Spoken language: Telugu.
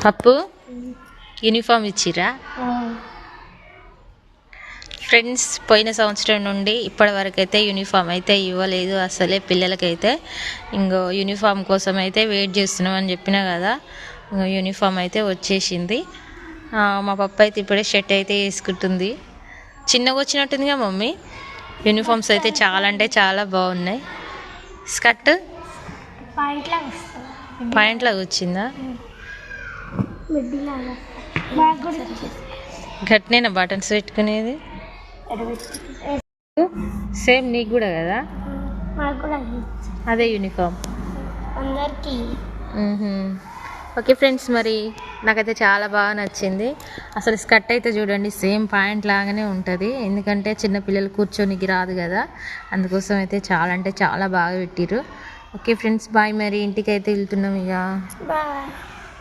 పప్పు యూనిఫామ్ ఇచ్చిరా ఫ్రెండ్స్? పోయిన సంవత్సరం నుండి ఇప్పటి వరకు అయితే యూనిఫామ్ అయితే ఇవ్వలేదు అసలే పిల్లలకైతే. ఇంకో యూనిఫామ్ కోసం అయితే వెయిట్ చేస్తున్నాం అని చెప్పినా కదా. ఇంకో యూనిఫామ్ అయితే వచ్చేసింది. మా పప్పు అయితే ఇప్పుడే షర్ట్ అయితే వేసుకుంటుంది. చిన్నగా వచ్చినట్టుందిగా మమ్మీ. యూనిఫామ్స్ అయితే చాలా అంటే చాలా బాగున్నాయి. స్కర్ట్ పాయింట్ లాగా వచ్చిందా? గట్నేనా బటన్స్ పెట్టుకునేది? సేమ్ నీకు కూడా కదా? అదే యూనిఫామ్ అందరికి. ఓకే ఫ్రెండ్స్, మరి నాకైతే చాలా బాగా నచ్చింది. అసలు స్కర్ట్ అయితే చూడండి సేమ్ పాయింట్ లాగానే ఉంటుంది. ఎందుకంటే చిన్నపిల్లలు కూర్చొనికి రాదు కదా, అందుకోసం అయితే చాలా అంటే చాలా బాగా పెట్టిరు. Okay friends, bye. మరి ఇంటికి అయితే వెళ్తున్నాం ఇక. బాయ్.